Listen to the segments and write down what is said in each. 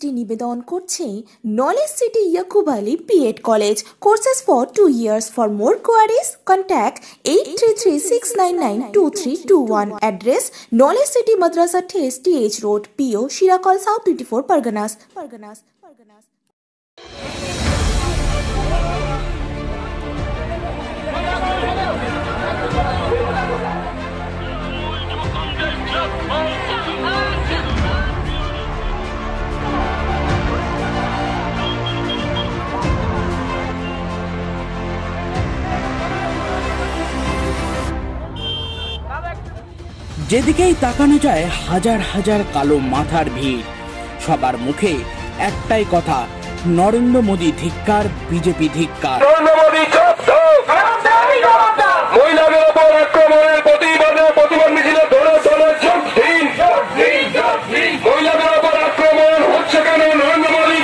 প্রতি নিবেদন করছে knowledge city Yakub Ali BEd college courses for 2 years. For more queries, contact 8336992321. Address Knowledge City Madrasa Thes TH Road, PO Shirakol, South 24 Parganas. যেদিকেই তাকানো যায় হাজার হাজার কালো মাথার ভিড়, সবার মুখে একটাই কথা, নরেন্দ্র মোদী ধিক্কার, বিজেপি ধিক্কার। মহিলাদের উপর আক্রমণের প্রতিবাদ মিছিলে মহিলাদের উপর আক্রমণ হচ্ছে কেন? নরেন্দ্র মোদী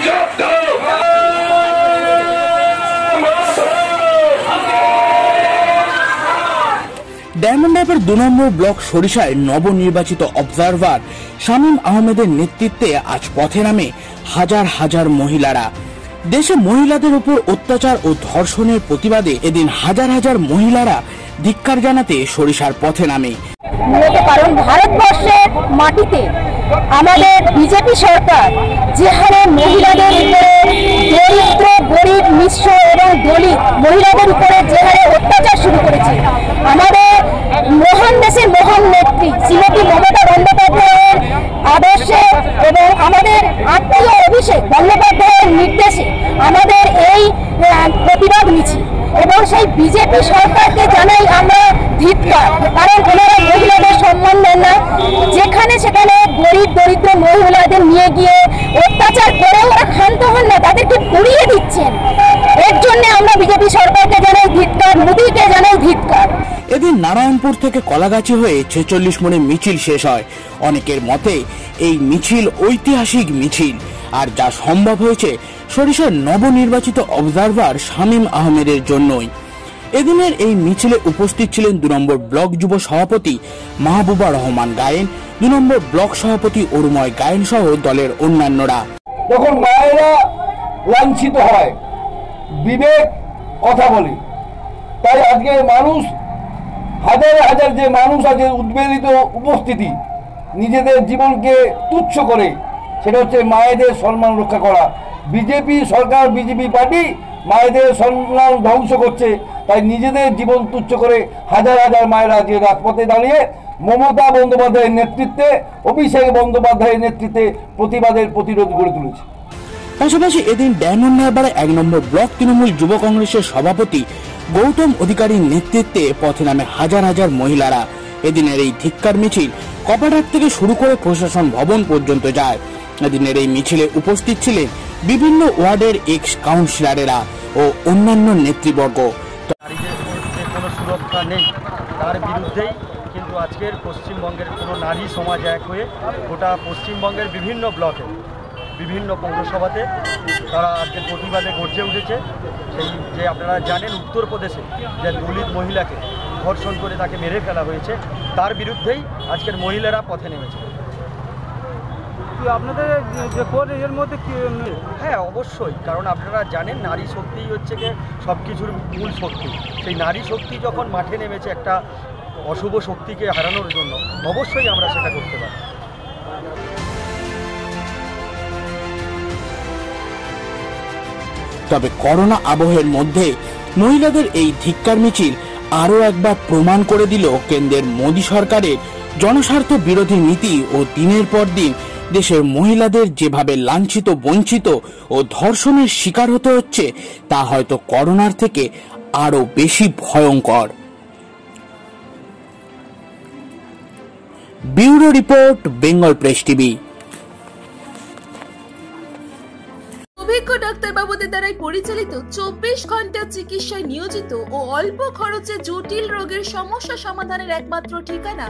ডায়মন্ড হারবার 2 নম্বর ব্লক সরিষায় নবনির্বাচিত অবজারভার শামীম আহমেদের নেতৃত্বে আজ পথে নামে হাজার হাজার মহিলারা। দেশে মহিলাদের উপর অত্যাচার ও ধর্ষণের প্রতিবাদে এদিন হাজার হাজার মহিলারা ধিক্কার জানাতে সরিষার পথে নামে। কারণ ভারতবর্ষের মাটিতে আমাদের বিজেপি সরকার যে হারে মহিলাদের উপরে, দরিদ্র গরিব মিশ্র এবং দলিত মহিলাদের উপরে যে হারে অত্যাচার শুরু করেছে, আমাদের মহান দেশের মহান নেত্রী শ্রীমতী মমতা বন্দ্যোপাধ্যায়ের আদর্শে এবং আমাদের আত্মীয় অভিষেক বন্দ্যোপাধ্যায়ের নির্দেশে আমাদের এই প্রতিবাদ মিছিল এবং সেই বিজেপি সরকারকে জানাই আমরা ধিক্কার। কারণ ওনারা মহিলাদের সম্মান দেন না, যেখানে সেখানে গরিব দরিদ্র মহিলাদের নিয়ে গিয়ে অত্যাচার করে ওরা ক্ষান্ত হন না, তাদেরকে পুড়িয়ে দিচ্ছেন। এর জন্য আমরা বিজেপি সরকারকে জানাই ধিক্কার, মোদীকে জানাই ধিক্কার। এদিন নারায়ণপুর থেকে কলাগাছি হয়ে 46 মোড়ে মিছিল শেষ হয়। অনেকের মতে এই মিছিল ঐতিহাসিক মিছিল, আর যা সম্ভব হয়েছে সরিষার নবনির্বাচিত অবজারভার শামীম আহমেদের জন্যই। এদিনের এই মিছিলে উপস্থিত ছিলেন 2 নম্বর ব্লক যুব সভাপতি মাহবুবা রহমান গায়েন, 2 নম্বর ব্লক সভাপতি অরুময় গায়েন সহ দলের অন্যান্যরা। যখন মায়েরা লাঞ্ছিত হয়, বিবেক কথা বলে, তাই আজকে মানুষ হাজার হাজার যে মানুষ আজকে উদ্বেলিত উপস্থিতি, নিজেদের জীবনকে তুচ্ছ করে, সেটা হচ্ছে মায়েদের সম্মান রক্ষা করা। বিজেপি সরকার, বিজেপি পার্টি মায়েদের সম্মান ধ্বংস করছে, তাই নিজেদের জীবন তুচ্ছ করে হাজার হাজার মায়েরা যে রাজপথে দাঁড়িয়ে মমতা বন্দ্যোপাধ্যায়ের নেতৃত্বে, অভিষেক বন্দ্যোপাধ্যায়ের নেতৃত্বে প্রতিবাদের প্রতিরোধ গড়ে তুলেছে। পাশাপাশি এদিন ডায়মন্ড হারবার 1 নম্বর ব্লক তৃণমূল যুব কংগ্রেসের সভাপতি গৌতম অধিকারীর নেতৃত্বে পথে নামে হাজার হাজার মহিলারা। এদিনের এই ধিক্কার মিছিল কপারহাট থেকে শুরু করে প্রশাসন ভবন পর্যন্ত যায়। এদিনের এই মিছিলে উপস্থিত ছিলেন বিভিন্ন ওয়ার্ডের এক্স কাউন্সিলরেরা ও অন্যান্য নেতৃবর্গ। কোনো সুরক্ষা নেই, তার বিরুদ্ধেই কিন্তু আজকের পশ্চিমবঙ্গের কোনো নারী সমাজ এক হয়ে গোটা পশ্চিমবঙ্গের বিভিন্ন ব্লকে, বিভিন্ন পৌরসভাতে তারা আজকের প্রতিবাদে গর্জে উঠেছে। সেই যে আপনারা জানেন উত্তরপ্রদেশে যে দলিত মহিলাকে ধর্ষণ করে তাকে মেরে ফেলা হয়েছে, তার বিরুদ্ধেই আজকের মহিলারা পথে নেমেছে। আপনাদের যে কোর্ট এর মধ্যে হ্যাঁ, অবশ্যই, কারণ আপনারা জানেন নারী শক্তিই হচ্ছে গিয়ে সব কিছুর মূল শক্তি। সেই নারী শক্তি যখন মাঠে নেমেছে একটা অশুভ শক্তিকে হারানোর জন্য, অবশ্যই আমরা সেটা করতে পারি। তবে করোনা আবহের মধ্যে মহিলাদের এই ধিক্কার মিছিল আরও একবার প্রমাণ করে দিল কেন্দ্রের মোদী সরকারের জনস্বার্থ বিরোধী নীতি ও দিনের পর দিন দেশের মহিলাদের যেভাবে লাঞ্ছিত, বঞ্চিত ও ধর্ষণের শিকার হতে হচ্ছে, তা হয়তো করোনার থেকে আরো বেশি ভয়ঙ্কর। Bureau report, Bengal press TV. অভিজ্ঞ ডাক্তারবাবুদের দ্বারাই পরিচালিত 24 ঘন্টা চিকিৎসায় নিয়োজিত ও অল্প খরচে জটিল রোগের সমস্যা সমাধানের একমাত্র ঠিকানা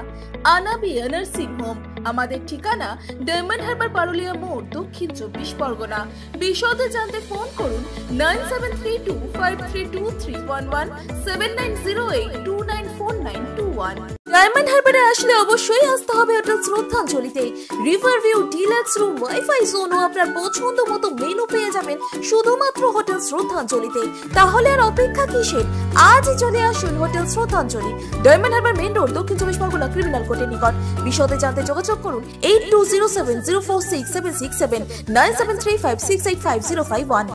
আনাবিয়া নার্সিং হোম। আমাদের ঠিকানা ডায়মন্ড হারবার পারুলিয়া মোড়, দক্ষিণ 24 পরগনা। বিশদে জানতে ফোন করুন 9732532311 7908294921। ডায়মন্ড হারবারে আসলে অবশ্যই আসতে হবে হোটেল শ্রদ্ধাঞ্জলিতে। River view, deluxe room, wifi zone ও আপনার পছন্দ মতো মেনু পেয়ে যাবেন শুধুমাত্র হোটেল শ্রদ্ধাঞ্জলিতে। তাহলে আর অপেক্ষা কিসের? আজই চলে আসুন হোটেল শ্রদ্ধাঞ্জলি, ডায়মন্ড হারবার মেন রোড, দক্ষিণ 24 পরগনা, ক্রিমিনাল কোর্টের নিকট। বিশদে জানতে যোগাযোগ করুন 8207046767 9735685051।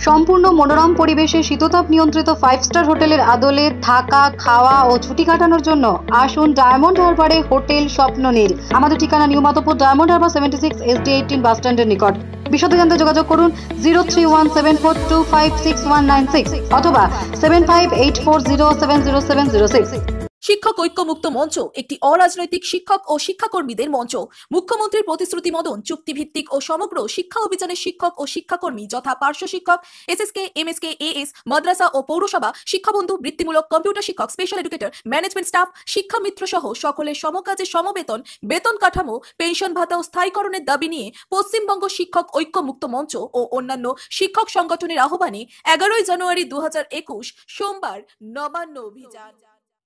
সম্পূর্ণ মনোরম পরিবেশে শীততাপ নিয়ন্ত্রিত 5 স্টার হোটেলের আদলে থাকা, খাওয়া ও ছুটি কাটানোর জন্য আসুন ডায়মন্ড হারবারে হোটেল স্বপ্ননীল। আমাদের ঠিকানা new Madhabpur, diamond Harbour 76 SD18 বাস স্ট্যান্ডের নিকট। বিশদে জানতে যোগাযোগ করুন 031742566196 অথবা 7584070706। শিক্ষক ঐক্যমুক্ত মঞ্চ একটি অরাজনৈতিক শিক্ষক ও শিক্ষাকর্মীদের মঞ্চ। মুখ্যমন্ত্রীর প্রতিশ্রুতি মতন চুক্তিভিত্তিক ও সমগ্র শিক্ষা অভিযানের শিক্ষক ও শিক্ষাকর্মী যথা পার্শ্ব শিক্ষক, এসএসকে, এমএসকে, এএস, মাদ্রাসা ও পৌরসভা, শিক্ষাবন্ধু, বৃত্তিমূলক, কম্পিউটার শিক্ষক, স্পেশাল এডুকেটর, ম্যানেজমেন্ট স্টাফ, শিক্ষা মিত্র সহ সকলের সমকাজে সমবেতন, বেতন কাঠামো, পেনশন ভাতা ও স্থায়ীকরণের দাবি নিয়ে পশ্চিমবঙ্গ শিক্ষক ঐক্যমুক্ত মঞ্চ ও অন্যান্য শিক্ষক সংগঠনের আহ্বানে 11 জানুয়ারি 2021 সোমবার নবান্ন অভিযান।